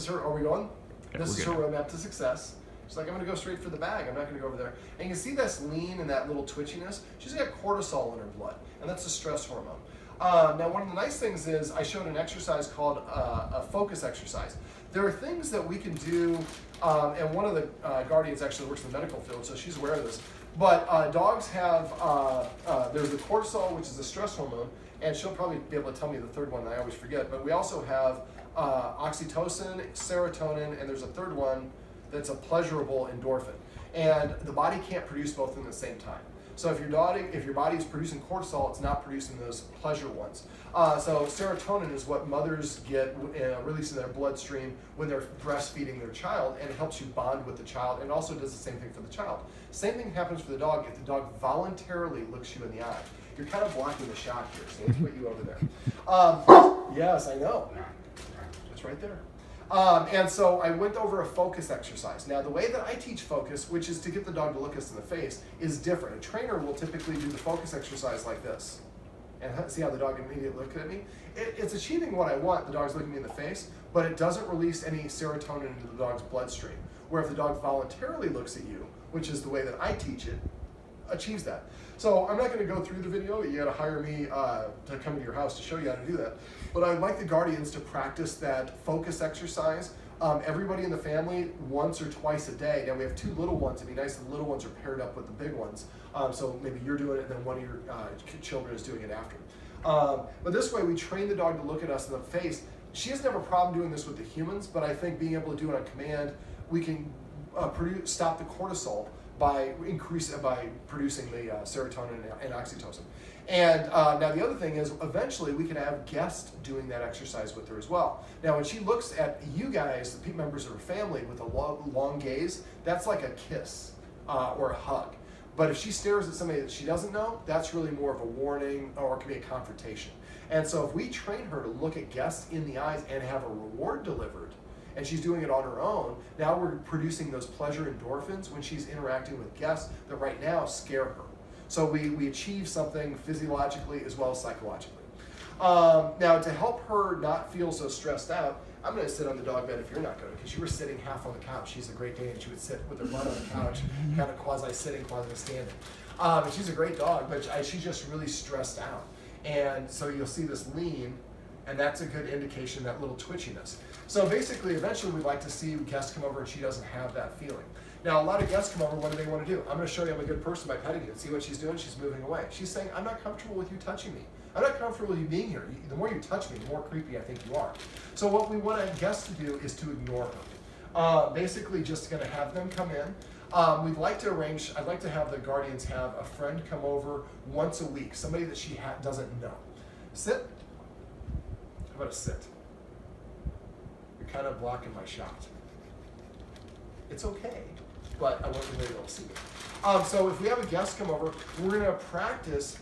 her, are we going? Yeah, This is her roadmap to success. She's like, I'm going to go straight for the bag. I'm not going to go over there. And you can see this lean and that little twitchiness. She's got cortisol in her blood, and that's a stress hormone. Now, one of the nice things is I showed an exercise called a focus exercise. There are things that we can do, and one of the guardians actually works in the medical field, so she's aware of this. But dogs have, there's the cortisol, which is a stress hormone, and she'll probably be able to tell me the third one that I always forget. But we also have oxytocin, serotonin, and there's a third one that's a pleasurable endorphin. And the body can't produce both at the same time. So if your body is producing cortisol, it's not producing those pleasure ones. So serotonin is what mothers get released in their bloodstream when they're breastfeeding their child, and it helps you bond with the child, and also does the same thing for the child. Same thing happens for the dog if the dog voluntarily looks you in the eye. You're kind of blocking the shot here, so let's put you over there. Yes, I know. It's right there. And so I went over a focus exercise. Now, the way that I teach focus, which is to get the dog to look us in the face, is different. A trainer will typically do the focus exercise like this. And see how the dog immediately looked at me? It's achieving what I want, the dog's looking me in the face, but it doesn't release any serotonin into the dog's bloodstream. Where if the dog voluntarily looks at you, which is the way that I teach it, achieves that. So I'm not going to go through the video. You got to hire me to come to your house to show you how to do that. But I'd like the guardians to practice that focus exercise. Everybody in the family once or twice a day. Now we have two little ones. It'd be nice if the little ones are paired up with the big ones. So maybe you're doing it and then one of your children is doing it after. But this way we train the dog to look at us in the face. She doesn't have a problem doing this with the humans, but I think being able to do it on command, we can stop the cortisol by producing the serotonin and oxytocin. And now the other thing is, eventually we can have guests doing that exercise with her as well. Now when she looks at you guys, the members of her family, with a long gaze, that's like a kiss or a hug. But if she stares at somebody that she doesn't know, that's really more of a warning, or it can be a confrontation. And so if we train her to look at guests in the eyes and have a reward delivered, and she's doing it on her own, now we're producing those pleasure endorphins when she's interacting with guests that right now scare her. So we achieve something physiologically as well as psychologically. Now to help her not feel so stressed out, I'm going to sit on the dog bed if you're not going to, because you were sitting half on the couch. She's a Great Dane, and she would sit with her butt on the couch, kind of quasi-sitting, quasi-standing. And she's a great dog, but she's just really stressed out. And so you'll see this lean, and that's a good indication, that little twitchiness. So basically, eventually we'd like to see guests come over and she doesn't have that feeling. Now, a lot of guests come over, what do they want to do? I'm going to show you I'm a good person by petting you. See what she's doing? She's moving away. She's saying, I'm not comfortable with you touching me. I'm not comfortable with you being here. The more you touch me, the more creepy I think you are. So what we want a guest to do is to ignore her. Basically, just going to have them come in. We'd like to arrange, I'd like to have the guardians have a friend come over once a week, somebody that she doesn't know. Sit. How about a sit? You're kind of blocking my shot. It's okay, but I want you to be able to see me. So if we have a guest come over, we're going to practice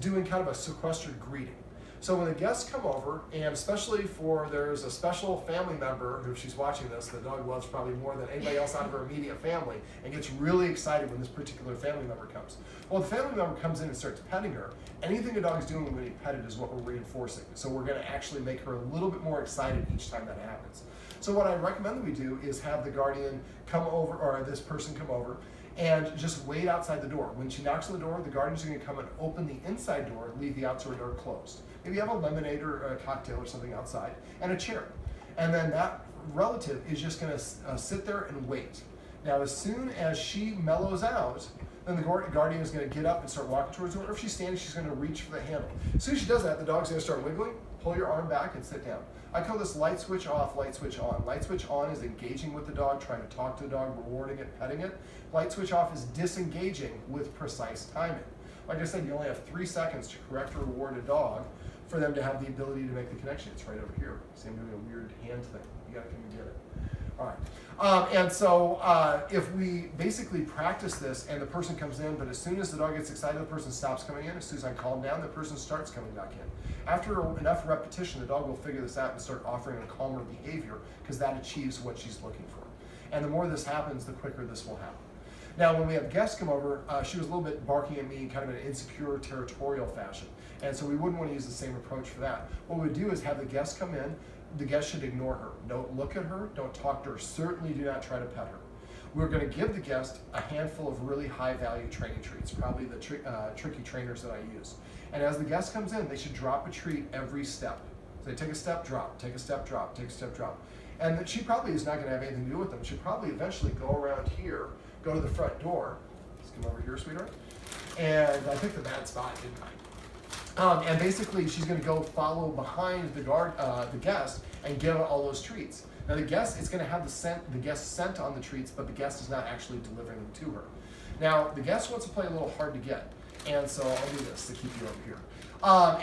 doing kind of a sequestered greeting. So when the guests come over, and especially there's a special family member who, if she's watching this, the dog loves probably more than anybody else out of her immediate family, and gets really excited when this particular family member comes. Well, the family member comes in and starts petting her. Anything the dog is doing when getting petted is what we're reinforcing. So we're going to actually make her a little bit more excited each time that happens. So what I recommend that we do is have the guardian come over, or this person come over, and just wait outside the door. When she knocks on the door, the guardian's going to come and open the inside door and leave the outside door closed. Maybe you have a lemonade or a cocktail or something outside, and a chair. And then that relative is just going to sit there and wait. Now, as soon as she mellows out, then the guardian is going to get up and start walking towards the door. Or if she's standing, she's going to reach for the handle. As soon as she does that, the dog's going to start wiggling, pull your arm back, and sit down. I call this light switch off, light switch on. Light switch on is engaging with the dog, trying to talk to the dog, rewarding it, petting it. Light switch off is disengaging with precise timing. Like I said, you only have 3 seconds to correct or reward a dog for them to have the ability to make the connection. It's right over here. See, I'm doing a weird hand thing. You gotta come and get it. All right. And so if we basically practice this and the person comes in, but as soon as the dog gets excited, the person stops coming in. As soon as I calm down, the person starts coming back in. After enough repetition, the dog will figure this out and start offering a calmer behavior, because that achieves what she's looking for. And the more this happens, the quicker this will happen. Now, when we have guests come over, she was a little bit barking at me in kind of an insecure, territorial fashion. And so we wouldn't want to use the same approach for that. What we would do is have the guests come in, the guest should ignore her. Don't look at her, don't talk to her, certainly do not try to pet her. We're going to give the guest a handful of really high value training treats, probably the tricky trainers that I use. And as the guest comes in, they should drop a treat every step. So they take a step, drop, take a step, drop, take a step, drop. And she probably is not going to have anything to do with them. She'll probably eventually go around here, go to the front door. Let's come over here, sweetheart. And I picked the bad spot, didn't I? And basically, she's going to go follow behind the guest and give all those treats. Now the guest is going to have the guest scent on the treats, but the guest is not actually delivering them to her. Now the guest wants to play a little hard to get, and so I'll do this to keep you over here.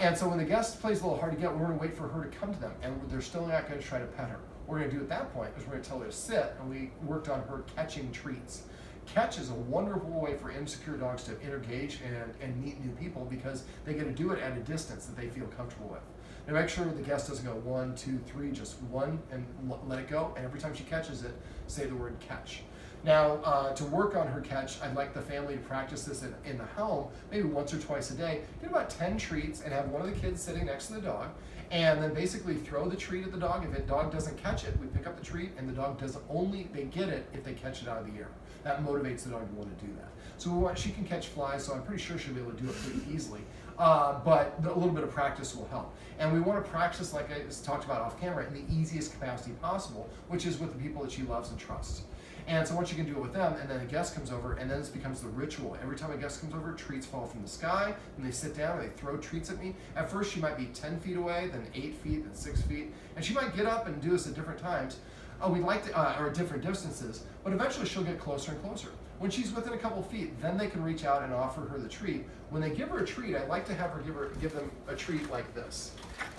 And so when the guest plays a little hard to get, we're going to wait for her to come to them, and they're still not going to try to pet her. What we're going to do at that point is we're going to tell her to sit, and we worked on her catching treats. Catch is a wonderful way for insecure dogs to engage and meet new people because they get to do it at a distance that they feel comfortable with. Now make sure the guest doesn't go 1, 2, 3, just one and let it go. And every time she catches it, say the word catch. Now to work on her catch, I'd like the family to practice this in the home, maybe once or twice a day. Get about 10 treats and have one of the kids sitting next to the dog. And then basically throw the treat at the dog. If the dog doesn't catch it, we pick up the treat, and the dog they get it if they catch it out of the air. That motivates the dog to want to do that. So she can catch flies, so I'm pretty sure she'll be able to do it pretty easily. But a little bit of practice will help. And we want to practice, like I talked about off camera, in the easiest capacity possible, which is with the people that she loves and trusts. And so once you can do it with them, and then a guest comes over, and then this becomes the ritual. Every time a guest comes over, treats fall from the sky, and they sit down and they throw treats at me. At first she might be 10 feet away, then 8 feet, then 6 feet, and she might get up and do this at different times. We'd like to, or at different distances, but eventually she'll get closer and closer. When she's within a couple feet, then they can reach out and offer her the treat. When they give her a treat, I'd like to have her give them a treat like this,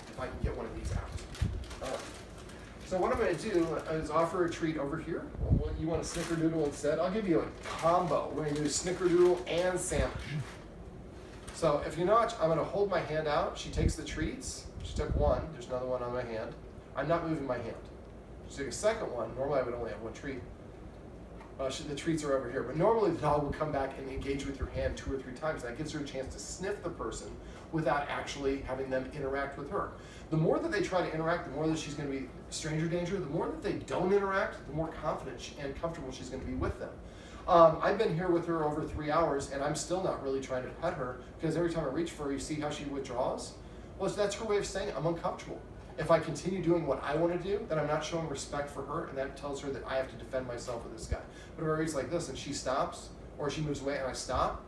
if I can get one of these out. So what I'm going to do is offer a treat over here. Well, you want a snickerdoodle instead? I'll give you a combo. We're going to do snickerdoodle and sandwich. So if you notch, I'm going to hold my hand out. She takes the treats. She took one. There's another one on my hand. I'm not moving my hand. She took a second one. Normally I would only have one treat. The treats are over here. But normally the dog will come back and engage with your hand 2 or 3 times. That gives her a chance to sniff the person without actually having them interact with her. The more that they try to interact, the more that she's going to be stranger danger. The more that they don't interact, the more confident and comfortable she's going to be with them. I've been here with her over 3 hours, and I'm still not really trying to pet her because every time I reach for her, you see how she withdraws? Well, that's her way of saying I'm uncomfortable. If I continue doing what I want to do, then I'm not showing respect for her, and that tells her that I have to defend myself with this guy. But if I reach like this and she stops, or she moves away and I stop,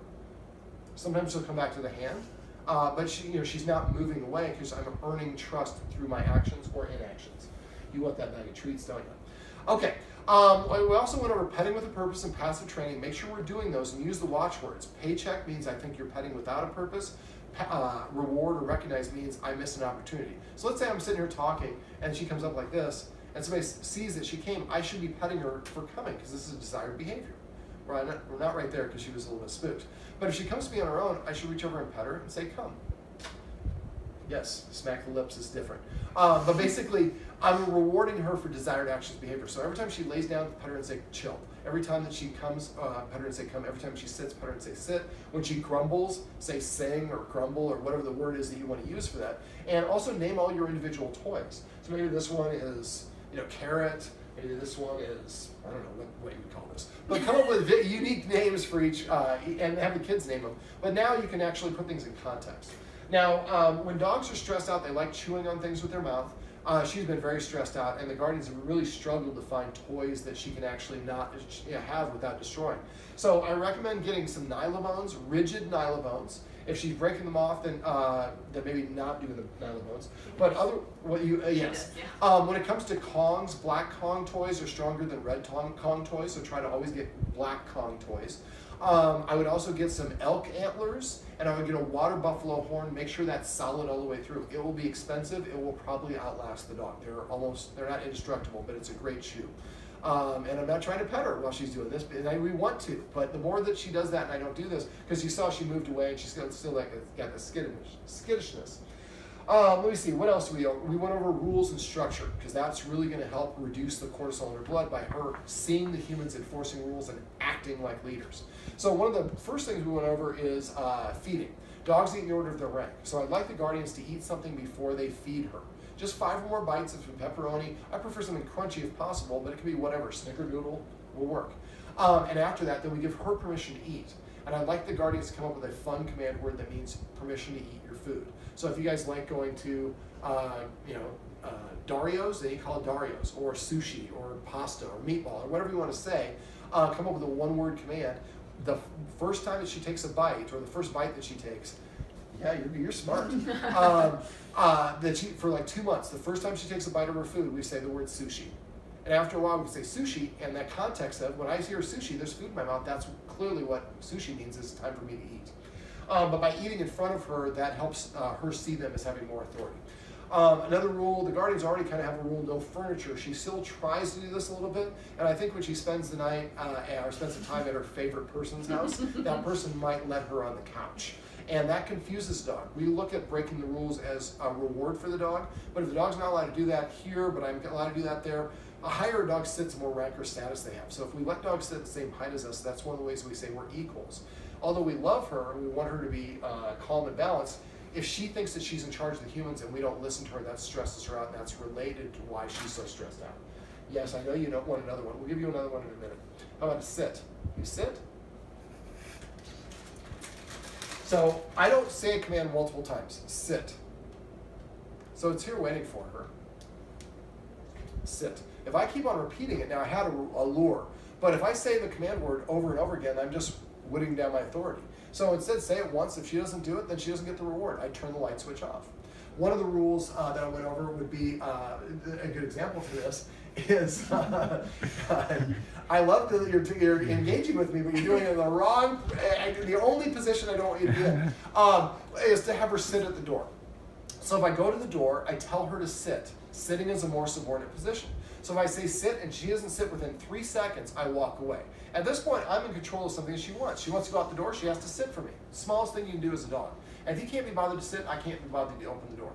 sometimes she'll come back to the hand. But she's not moving away because I'm earning trust through my actions or inactions. You want that bag of treats, don't you? Okay. We also went over petting with a purpose and passive training. Make sure we're doing those and use the watch words. Paycheck means I think you're petting without a purpose. Reward or recognize means I missed an opportunity. So let's say I'm sitting here talking and she comes up like this and somebody sees that she came. I should be petting her for coming because this is a desired behavior. We're not right there because she was a little bit spooked. But if she comes to me on her own, I should reach over and pet her and say, come. Yes, smack the lips is different. But basically, I'm rewarding her for desired actions behavior. So every time she lays down, pet her and say, chill. Every time that she comes, pet her and say, come. Every time she sits, pet her and say, sit. When she grumbles, say, sing or grumble or whatever the word is that you want to use for that. And also name all your individual toys. So maybe this one is, carrot. Maybe this one is, I don't know what you would call this. But come up with unique names for each, and have the kids name them. But now you can actually put things in context. Now, when dogs are stressed out, they like chewing on things with their mouth. She's been very stressed out, and the guardians have really struggled to find toys that she can actually not have without destroying. So I recommend getting some nylobones, rigid nylobones. If she's breaking them off, then maybe not doing the nylobones. But yes. When it comes to Kongs, black Kong toys are stronger than red Kong toys, so try to always get black Kong toys. I would also get some elk antlers, and I would get a water buffalo horn. Make sure that's solid all the way through. It will be expensive. It will probably outlast the dog. They're not indestructible, but it's a great shoe. And I'm not trying to pet her while she's doing this, and we want to. But the more that she does that, and I don't do this, because you saw she moved away, and she's still got the skittishness. Let me see, what else we went over rules and structure, because that's really going to help reduce the cortisol in her blood by her seeing the humans enforcing rules and acting like leaders. So one of the first things we went over is feeding. Dogs eat in the order of their rank. So I'd like the guardians to eat something before they feed her. Just 5 or more bites of pepperoni. I prefer something crunchy if possible, but it can be whatever. Snickerdoodle will work. And after that, then we give her permission to eat. And I'd like the guardians to come up with a fun command word that means permission to eat your food. So if you guys like going to, Dario's, then you call it Dario's, or sushi, or pasta, or meatball, or whatever you want to say. Come up with a one-word command. The first time that she takes a bite, or the first bite that she takes, yeah, you're smart. For like 2 months, the first time she takes a bite of her food, we say the word sushi. And after a while, we say sushi, and that context of when I hear sushi, there's food in my mouth. That's clearly what sushi means. It's time for me to eat. But by eating in front of her, that helps her see them as having more authority. Another rule, the guardians already kind of have a rule, no furniture. She still tries to do this a little bit, and I think when she spends the night or spends some time at her favorite person's house, that person might let her on the couch. And that confuses the dog. We look at breaking the rules as a reward for the dog, but if the dog's not allowed to do that here, but I'm allowed to do that there, a higher dog sits, the more rank or status they have. So if we let dogs sit at the same height as us, that's one of the ways we say we're equals. Although we love her and we want her to be calm and balanced, if she thinks that she's in charge of the humans and we don't listen to her, that stresses her out, and that's related to why she's so stressed out. Yes, I know you don't want another one. We'll give you another one in a minute. How about a sit? You sit? So I don't say a command multiple times. Sit. So it's here waiting for her. Sit. If I keep on repeating it, now I had a lure, but if I say the command word over and over again, I'm just whittling down my authority. So instead, say it once. If she doesn't do it, then she doesn't get the reward. I turn the light switch off. One of the rules that I went over would be, a good example to this is, I love that you're engaging with me, but you're doing it in the wrong, the only position I don't want you to be in, is to have her sit at the door. So if I go to the door, I tell her to sit. Sitting is a more subordinate position. So if I say sit and she doesn't sit within 3 seconds, I walk away. At this point, I'm in control of something that she wants. She wants to go out the door, she has to sit for me. Smallest thing you can do as a dog. And if he can't be bothered to sit, I can't be bothered to open the door.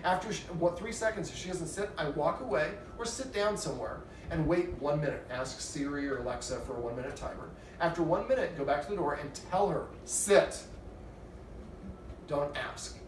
After 3 seconds, if she doesn't sit, I walk away or sit down somewhere and wait 1 minute. Ask Siri or Alexa for a 1 minute timer. After 1 minute, go back to the door and tell her, sit. Don't ask.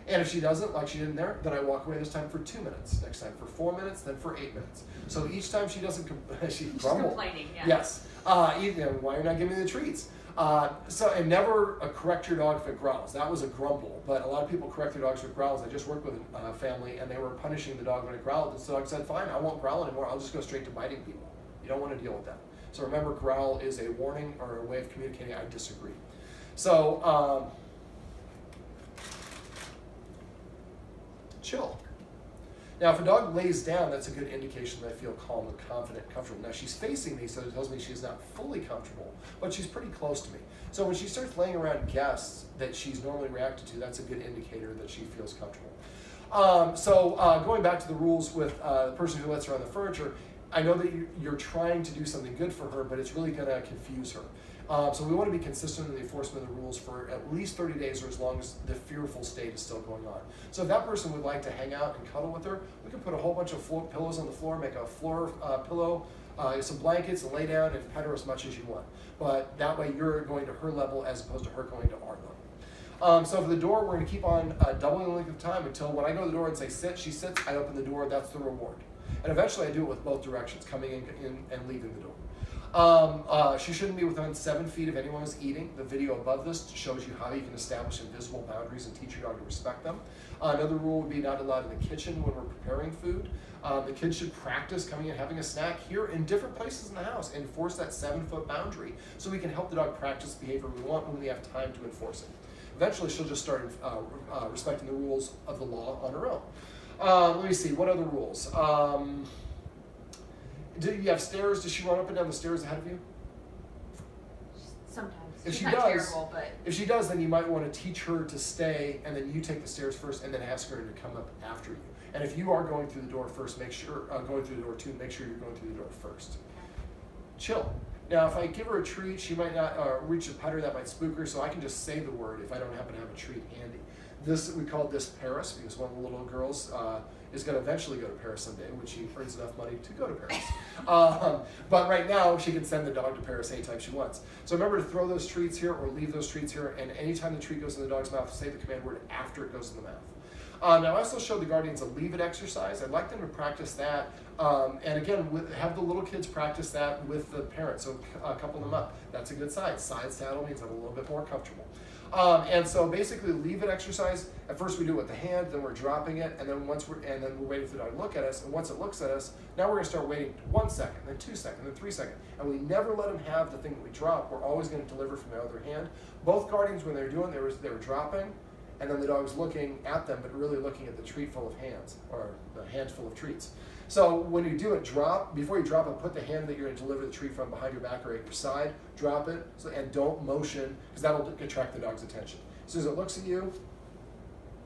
And if she doesn't, like she did in there, then I walk away this time for 2 minutes. Next time for 4 minutes, then for 8 minutes. So each time she doesn't, she grumbles. Complaining, yeah. Yes. Why you're not giving me the treats? And never correct your dog if it growls. That was a grumble, but a lot of people correct their dogs with growls. I just worked with a family, and they were punishing the dog when it growled. And so the dog said, fine, I won't growl anymore. I'll just go straight to biting people. You don't want to deal with that. So remember, growl is a warning or a way of communicating, I disagree. So, chill. Now, if a dog lays down, that's a good indication that I feel calm and confident and comfortable. Now, she's facing me, so it tells me she's not fully comfortable, but she's pretty close to me. So when she starts laying around guests that she's normally reacted to, that's a good indicator that she feels comfortable. Going back to the rules with the person who lets her on the furniture, I know that you're trying to do something good for her, but it's really going to confuse her. So we want to be consistent in the enforcement of the rules for at least 30 days or as long as the fearful state is still going on. So if that person would like to hang out and cuddle with her, we can put a whole bunch of pillows on the floor, make a floor pillow, some blankets, and lay down and pet her as much as you want. But that way you're going to her level as opposed to her going to our level. So for the door, we're going to keep on doubling the length of time until when I go to the door and say sit, she sits, I open the door, that's the reward. And eventually I do it with both directions, coming in and leaving the door. She shouldn't be within 7 feet of anyone who's eating. The video above this shows you how you can establish invisible boundaries and teach your dog to respect them. Another rule would be not allowed in the kitchen when we're preparing food. The kids should practice coming and having a snack here in different places in the house. Enforce that 7-foot boundary so we can help the dog practice the behavior we want when we have time to enforce it. Eventually she'll just start respecting the rules of the law on her own. Let me see, what other rules? Do you have stairs? Does she run up and down the stairs ahead of you? Sometimes. If She's she not does, terrible, but if she does, then you might want to teach her to stay, and then you take the stairs first, and then ask her to come up after you. And if you are going through the door first, make sure going through the door too. Make sure you're going through the door first. Chill. Now, if I give her a treat, she might not reach a pet her. That might spook her. So I can just say the word if I don't happen to have a treat handy. We call this Paris because one of the little girls is going to eventually go to Paris someday when she earns enough money to go to Paris. But right now, she can send the dog to Paris anytime she wants. So remember to throw those treats here or leave those treats here, and anytime the treat goes in the dog's mouth, say the command word after it goes in the mouth. Now I also showed the guardians a leave it exercise. I'd like them to practice that. And again, have the little kids practice that with the parents, so couple them up. That's a good sign. Side saddle means I'm a little bit more comfortable. And so basically, leave it exercise. At first we do it with the hand, then we're dropping it, and then we're waiting for the dog to look at us. And once it looks at us, now we're going to start waiting 1 second, then 2 seconds, then 3 seconds. And we never let them have the thing that we drop. We're always going to deliver from the other hand. Both guardians, when they were doing, they were dropping, and then the dog was looking at them, but really looking at the treat full of hands, or the handful of treats. So when you do it, before you drop it, put the hand that you're going to deliver the treat from behind your back or at your side, drop it, and don't motion, because that'll attract the dog's attention. As soon as it looks at you,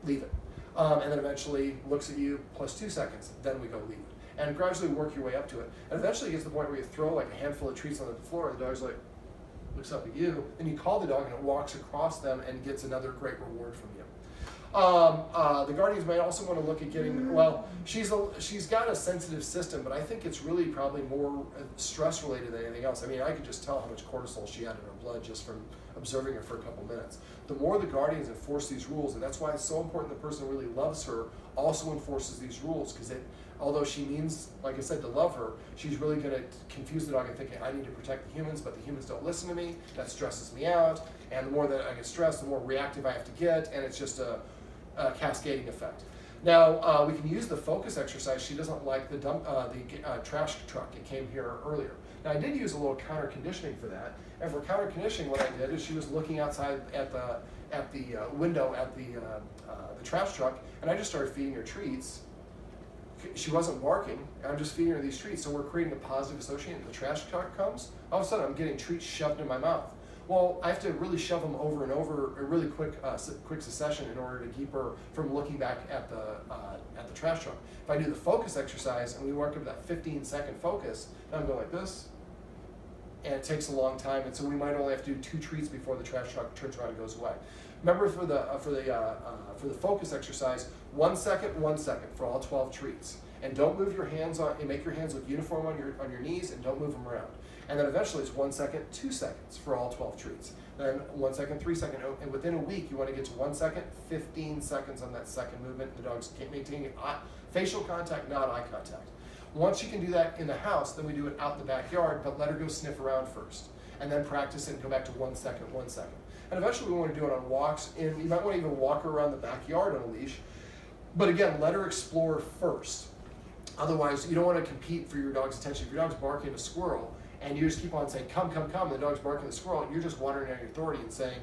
leave it. And then eventually looks at you plus 2 seconds, then we go leave it. And gradually work your way up to it. And eventually it gets to the point where you throw like a handful of treats on the floor, and the dog's like, looks up at you, and you call the dog and it walks across them and gets another great reward from you. The guardians might also want to look at getting, well, she's got a sensitive system, but I think it's really probably more stress related than anything else. I mean, I could just tell how much cortisol she had in her blood just from observing her for a couple minutes. The more the guardians enforce these rules, and that's why it's so important the person who really loves her also enforces these rules, because although she means, like I said, to love her, she's really going to confuse the dog and thinking, I need to protect the humans, but the humans don't listen to me. That stresses me out. And the more that I get stressed, the more reactive I have to get, and it's just a cascading effect. Now, we can use the focus exercise. She doesn't like the trash truck. It came here earlier. Now, I did use a little counter conditioning for that. And for counter conditioning, what I did is she was looking outside at the window at the trash truck, and I just started feeding her treats. She wasn't barking, and I'm just feeding her these treats. So we're creating a positive association. The trash truck comes, all of a sudden I'm getting treats shoved in my mouth. Well, I have to really shove them over and over, a really quick succession in order to keep her from looking back at the trash truck. If I do the focus exercise and we work up that 15-second focus, then I'm going like this, and it takes a long time, and so we might only have to do 2 treats before the trash truck turns around and goes away. Remember for the focus exercise, 1 second, 1 second for all 12 treats, and don't move your hands and make your hands look uniform on your knees, and don't move them around. And then eventually it's 1 second, 2 seconds for all 12 treats. Then 1 second, 3 seconds, and within a week you want to get to 1 second, 15 seconds on that second movement. The dog's maintaining facial contact, not eye contact. Once you can do that in the house, then we do it out in the backyard, but let her go sniff around first. And then practice it and go back to 1 second, 1 second. And eventually we want to do it on walks, and you might want to even walk her around the backyard on a leash. But again, let her explore first. Otherwise, you don't want to compete for your dog's attention. If your dog's barking at a squirrel, and you just keep on saying, come, come, come, and the dog's barking at the squirrel, and you're just watering on your authority and saying,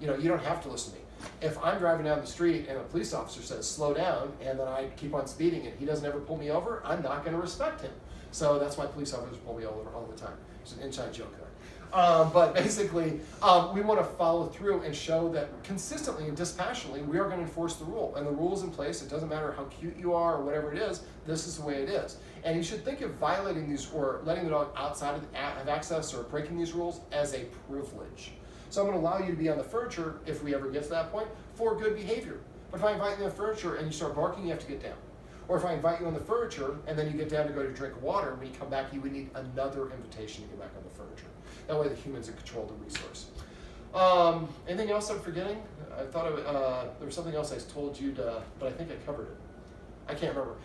you don't have to listen to me. If I'm driving down the street and a police officer says, slow down, and then I keep on speeding and he doesn't ever pull me over, I'm not going to respect him. So that's why police officers pull me over all the time. It's an inside joke there. But basically, we want to follow through and show that consistently and dispassionately we are going to enforce the rule. And the rule is in place. It doesn't matter how cute you are or whatever it is. This is the way it is. And you should think of violating these or letting the dog outside have access or breaking these rules as a privilege. So I'm going to allow you to be on the furniture, if we ever get to that point, for good behavior. But if I invite you on the furniture and you start barking, you have to get down. Or if I invite you on the furniture and then you get down to go to drink water, when you come back, you would need another invitation to get back on the furniture. That way the humans control the resource. Anything else I'm forgetting? I thought there was something else I told you to, but I think I covered it. I can't remember.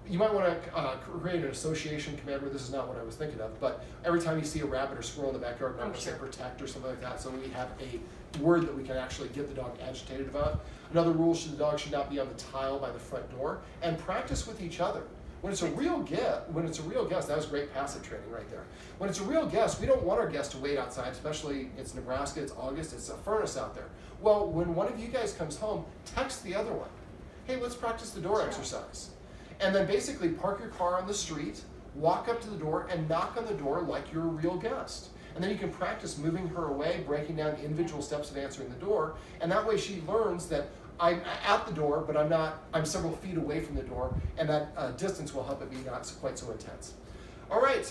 You might want to create an association command where this is not what I was thinking of, but every time you see a rabbit or squirrel in the backyard, you might want to say protect or something like that, so we have a word that we can actually get the dog agitated about. Another rule, the dog should not be on the tile by the front door, and practice with each other. When it's a real guest, that was great passive training right there. When it's a real guest, we don't want our guests to wait outside, especially it's Nebraska, it's August, it's a furnace out there. Well, when one of you guys comes home, text the other one. Hey, let's practice the door exercise. And then basically park your car on the street, walk up to the door, and knock on the door like you're a real guest. And then you can practice moving her away, breaking down the individual steps of answering the door, and that way she learns that I'm at the door, but I'm several feet away from the door, and that distance will help it be not quite so intense. All right,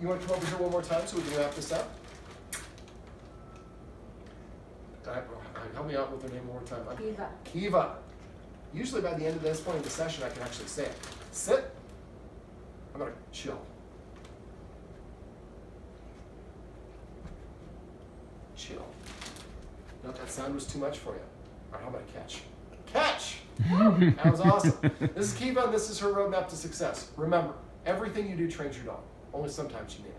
you want to come over here one more time so we can wrap this up? Help me out with the name one more time. Keeva. Keeva. Usually by the end of this point in the session, I can actually say it. Sit. I'm going to chill. Chill. No, that sound was too much for you. All right, how about a catch? Catch! That was awesome. This is Keeva, and this is her roadmap to success. Remember, everything you do trains your dog. Only sometimes you need it.